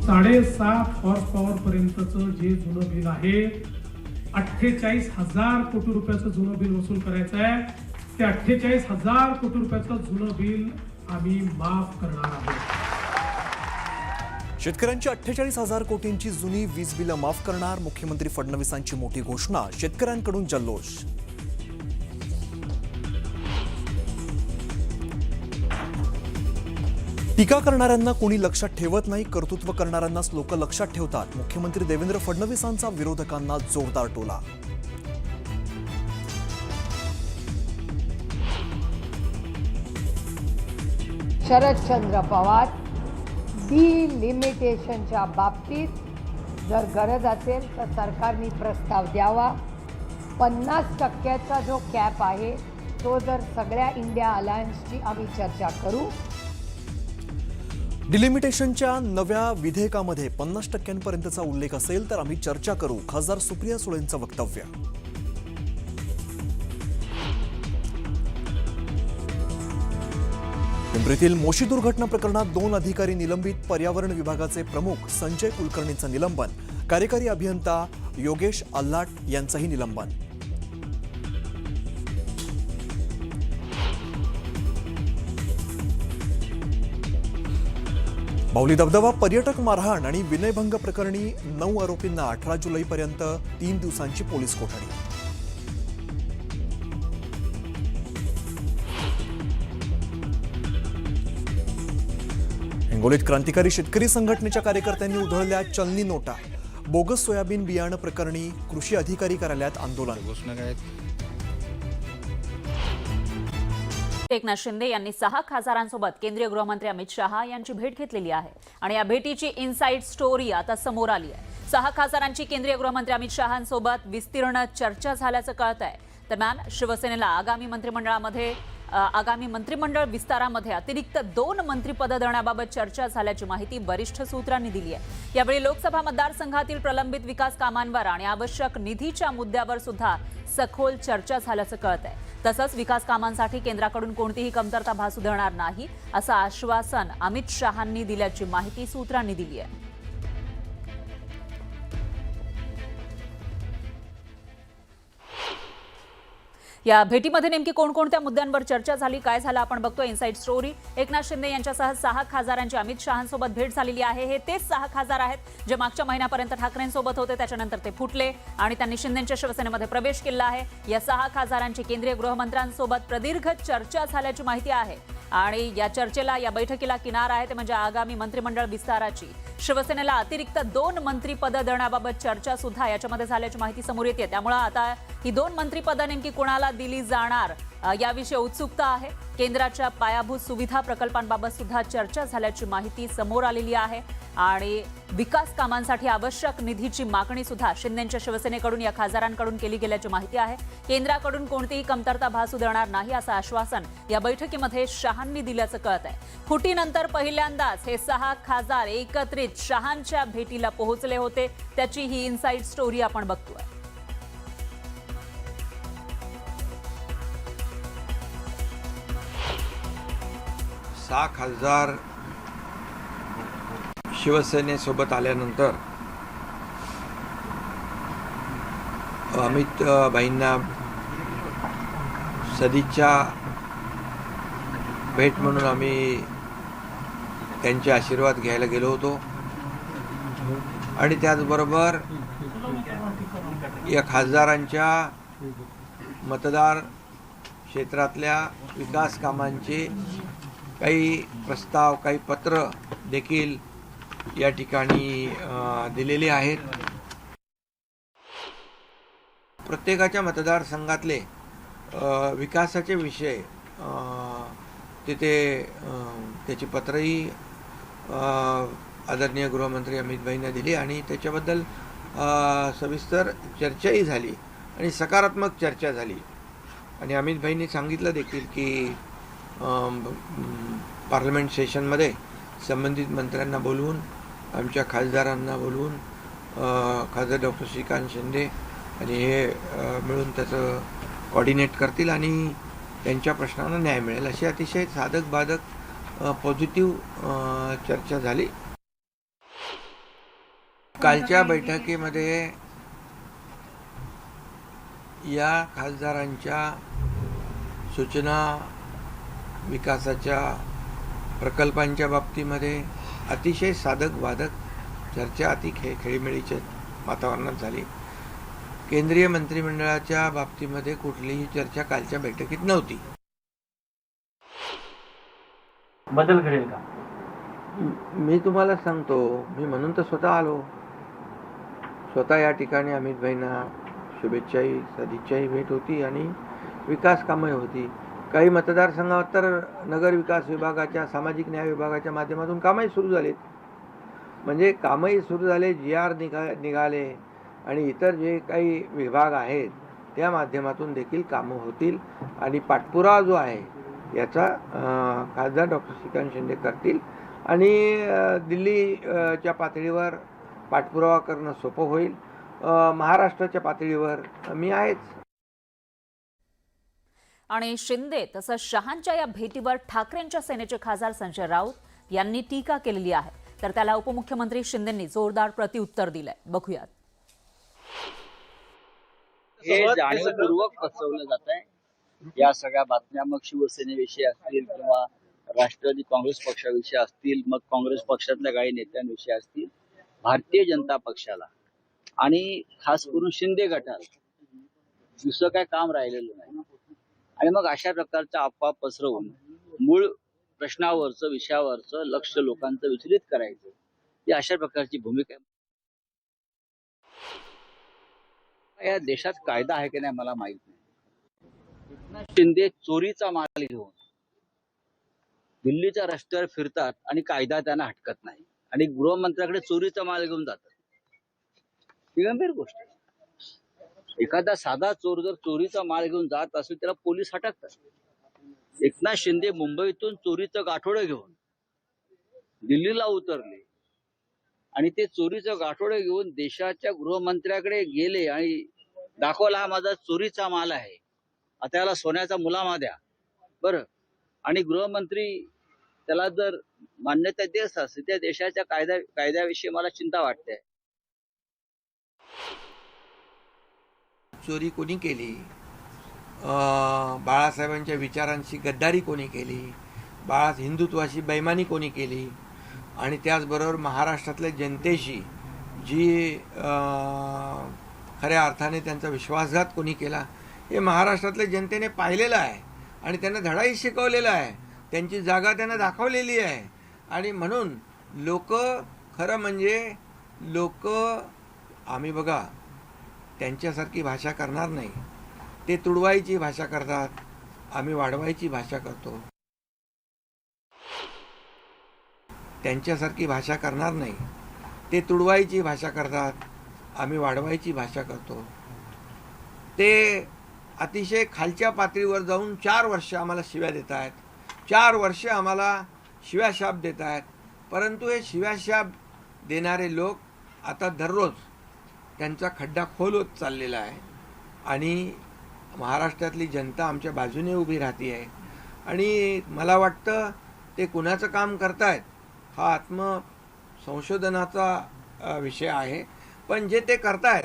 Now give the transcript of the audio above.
7.5 horse power पर्यंतचं जे जुनं bill आहे 48,000 कोटी रुपयाचं जुनं बिल वसूल करायचं आहे. ते 48,000 कोटी रुपयाचं जुनं बिल आम्ही माफ करणार आहोत. शेतकऱ्यांची 48,000 कोटींची जुनी वीज बिलं माफ करणार. मुख्यमंत्री फडणवीसांची मोठी घोषणा. शेतकऱ्यांकडून जल्लोष. टीका करणाऱ्यांना कोणी लक्षात ठेवत नाही, कर्तृत्व करणाऱ्यांनाच लोक लक्षात ठेवतात. मुख्यमंत्री देवेंद्र फडणवीसांचा विरोधकांना जोरदार टोला. शरदचंद्र पवार डिलिमिटेशनच्या बाबतीत जर गरज असेल तर सरकारने प्रस्ताव द्यावा. 50% जो कॅप आहे तो जर सगळ्या इंडिया अलायन्सची आम्ही चर्चा करू. डिलिमिटेशनच्या नव्या विधेयकामध्ये 50% उल्लेख असेल तर आम्ही चर्चा करू. खासदार सुप्रिया सुळेंचं वक्तव्य. पिंपरीतील मोशी दुर्घटना प्रकरणात 2 अधिकारी निलंबित. पर्यावरण विभागाचे प्रमुख संजय कुलकर्णींचं निलंबन. कार्यकारी अभियंता योगेश अल्लाट यांचंही निलंबन. बावली धबधबा पर्यटक मारहाण आणि विनयभंग प्रकरणी 9 आरोपींना 18 जुलैपर्यंत 3 दिवसांची पोलीस कोठडी. हिंगोलीत क्रांतिकारी शेतकरी संघटनेच्या कार्यकर्त्यांनी उधळल्या चलनी नोटा. बोगस सोयाबीन बियाणं प्रकरणी कृषी अधिकारी कार्यालयात आंदोलन. एकनाथ शिंदे यांनी 6 खासदारांसोबत केंद्रीय गृहमंत्री अमित शहा यांची भेट घेतलेली आहे आणि या भेटीची इनसाइड स्टोरी आता समोर आली आहे. 6 खासदारांची केंद्रीय गृहमंत्री अमित शहांसोबत विस्तीर्ण चर्चा झाल्याचं कळत आहे. दरम्यान शिवसेनेला आगामी मंत्रिमंडळ विस्तारामध्ये अतिरिक्त 2 मंत्रिपदं देण्याबाबत चर्चा झाल्याची माहिती वरिष्ठ सूत्रांनी दिली आहे. यावेळी लोकसभा मतदारसंघातील प्रलंबित विकास कामांवर आणि आवश्यक निधीच्या मुद्द्यावर सुद्धा सखोल चर्चा झाल्याचं कळत आहे. तसंच विकास कामांसाठी केंद्राकडून कोणतीही कमतरता भासू देणार नाही असं आश्वासन अमित शहांनी दिल्याची माहिती सूत्रांनी दिली आहे. या भेटीमध्ये नेमकी कोणकोणत्या मुद्द्यांवर चर्चा झाली, काय झालं आपण बघतो इनसाइड स्टोरी. एकनाथ शिंदे यांच्यासह 6 खासदारांची अमित शहांसोबत भेट झालेली आहे. हे तेच 6 खासदार आहेत जे मागच्या महिन्यापर्यंत ठाकरेंसोबत होते, त्याच्यानंतर ते फुटले आणि त्यांनी शिंदेंच्या शिवसेनेमध्ये प्रवेश केला आहे. या 6 खासदारांची केंद्रीय गृहमंत्र्यांसोबत प्रदीर्घ चर्चा झाल्याची माहिती आहे आणि या बैठकीला किनार आहे ते म्हणजे आगामी मंत्रिमंडळ विस्ताराची. शिवसेनेला अतिरिक्त 2 मंत्रिपदं देण्याबाबत चर्चा सुद्धा याच्यामध्ये झाल्याची माहिती समोर येते. त्यामुळे आता ही 2 मंत्रिपदं नेमकी कोणाला दिली जाणार याविषयी उत्सुकता आहे. केंद्राच्या पायाभूत सुविधा प्रकल्पांबाबत सुद्धा चर्चा झाल्याची माहिती समोर आलेली आहे आणि विकास कामांसाठी आवश्यक निधीची मागणी सुद्धा शिंदेंच्या शिवसेनेकडून या खासदारांकडून केली गेल्याची माहिती आहे. केंद्राकडून कोणतीही कमतरता भासू देणार नाही असं आश्वासन या बैठकीमध्ये शहांनी दिल्याचं कळत आहे. फुटीनंतर पहिल्यांदाच हे 6 खासदार एकत्रित शहांच्या भेटीला पोहोचले होते. त्याची ही इनसाइड स्टोरी आपण बघतोय. सहा खासदार शिवसेनेसोबत आल्यानंतर अमित भाईंना सदिच्छा भेट म्हणून आम्ही त्यांचे आशीर्वाद घ्यायला गेलो होतो आणि त्याचबरोबर या खासदारांच्या मतदार क्षेत्रातल्या विकास कामांचे काही प्रस्ताव, काही पत्र देखील या ठिकाणी दिलेले आहेत. प्रत्येकाच्या मतदारसंघातले विकासाचे विषय तिथे त्याची पत्रही आदरणीय गृहमंत्री अमित भाईंना दिली आणि त्याच्याबद्दल सविस्तर चर्चाही झाली आणि सकारात्मक चर्चा झाली. आणि अमित भाईंनी सांगितलं देखील की पार्लमेंट सेशनमध्ये संबंधित मंत्र्यांना बोलवून, आमच्या खासदारांना बोलवून, खासदार डॉक्टर श्रीकांत शिंदे आणि हे मिळून त्याचं कोऑर्डिनेट करतील आणि त्यांच्या प्रश्नांना न्याय मिळेल अशी अतिशय साधक बाधक पॉझिटिव्ह चर्चा झाली. कालच्या बैठकीमध्ये या खासदारांच्या सूचना विकासाच्या प्रकल्पांच्या बाबतीमध्ये अतिशय साधक वादक चर्चा अति खेळीमेळीच्या वातावरणात झाली. केंद्रीय मंत्रिमंडळाच्या बाबतीमध्ये कुठलीही चर्चा कालच्या बैठकीत नव्हती. बदल घडेल का? मी तुम्हाला सांगतो, मी म्हणून तर स्वतः आलो. स्वतः या ठिकाणी अमित भाईंना शुभेच्छाही सदिच्छाही भेट होती आणि विकास कामं होती. काही मतदारसंघात तर नगर विकास विभागाच्या सामाजिक न्याय विभागाच्या माध्यमातून कामही सुरू झालेत. म्हणजे कामही सुरू झाले, GR निघाले आणि इतर जे काही विभाग आहेत त्या माध्यमातून देखील कामं होतील आणि पाठपुरावा जो आहे याचा खासदार डॉक्टर श्रीकांत शिंदे करतील आणि दिल्लीच्या पातळीवर पाठपुरावा करणं सोपं होईल. महाराष्ट्राच्या पातळीवर मी आहेच. आणि शिंदे तसंच शहांच्या या भेटीवर ठाकरेंच्या सेनेचे खासदार संजय राऊत यांनी टीका केलेली आहे. तर त्याला उपमुख्यमंत्री शिंदेंनी जोरदार प्रत्युत्तर दिलंय. बघूयात. हे जाणीवपूर्वक पसरवलं जात आहे. या सगळ्या बातम्या मग शिवसेनेविषयी असतील किंवा राष्ट्रवादी काँग्रेस पक्षाविषयी असतील, मग काँग्रेस पक्षातल्या काही नेत्यांविषयी असतील, भारतीय जनता पक्षाला आणि खास करून शिंदे गटाला दुसरं काय काम राहिलेलं नाही. आणि मग अशा प्रकारच्या अफवा पसरवून मूळ प्रश्नावरचं विषयावरचं लक्ष लोकांचं विचलित करायचं, ही अशा प्रकारची भूमिका आहे. या देशात कायदा आहे की नाही मला माहित नाही. एकनाथ शिंदे चोरीचा माल घेऊन दिल्लीच्या रस्त्यावर फिरतात आणि कायदा त्यांना हटकत नाही आणि गृहमंत्र्याकडे चोरीचा माल घेऊन जातात. ही गंभीर गोष्ट आहे. एखादा साधा चोर जर चोरीचा माल घेऊन जात असेल त्याला पोलीस हटकतात. एकनाथ शिंदे मुंबईतून चोरीचं गाठोडं घेऊन दिल्लीला उतरले आणि ते चोरीचं गाठोडं घेऊन देशाच्या गृहमंत्र्याकडे गेले आणि दाखवला हा माझा चोरीचा माल आहे, आता याला सोन्याचा मुलामा द्या. बरं, आणि गृहमंत्री त्याला जर मान्यता देत असते त्या देशाच्या कायद्याविषयी मला चिंता वाटते. चोरी कोणी केली? बाळासाहेबांच्या विचारांची गद्दारी कोणी केली? हिंदुत्वाशी बेईमानी कोणी केली? आणि त्याचबरोबर महाराष्ट्रातल्या जनतेशी जी खऱ्या अर्थाने त्यांचा विश्वासघात कोणी केला हे महाराष्ट्रातल्या जनतेने पाहिलेलं आहे आणि त्यांना धडाही शिकवलेला आहे. त्यांची जागा त्यांना दाखवलेली आहे. आणि म्हणून लोक खरं म्हणजे आम्ही बघा त्यांच्यासारखी भाषा करणार नाही. ते तुडवायची भाषा करतात, आम्ही वाढवायची भाषा करतो. त्यांच्यासारखी भाषा करणार नाही. ते तुडवायची भाषा करतात, आम्ही वाढवायची भाषा करतो. ते अतिशय खालच्या पातळीवर जाऊन 4 वर्ष आम्हाला शिव्या देत आहेत. 4 वर्ष आम्हाला शिव्याशाप देत आहेत. परंतु हे शिव्याशाप देणारे लोक आता दररोज त्यांचा खड्डा खोल होत चाललेला आहे आणि महाराष्ट्रातली जनता आमच्या बाजूने उभी राहते आहे. आणि मला वाटतं ते कुणाचं काम करतायत हा आत्मसंशोधनाचा विषय आहे. पण जे ते करतायत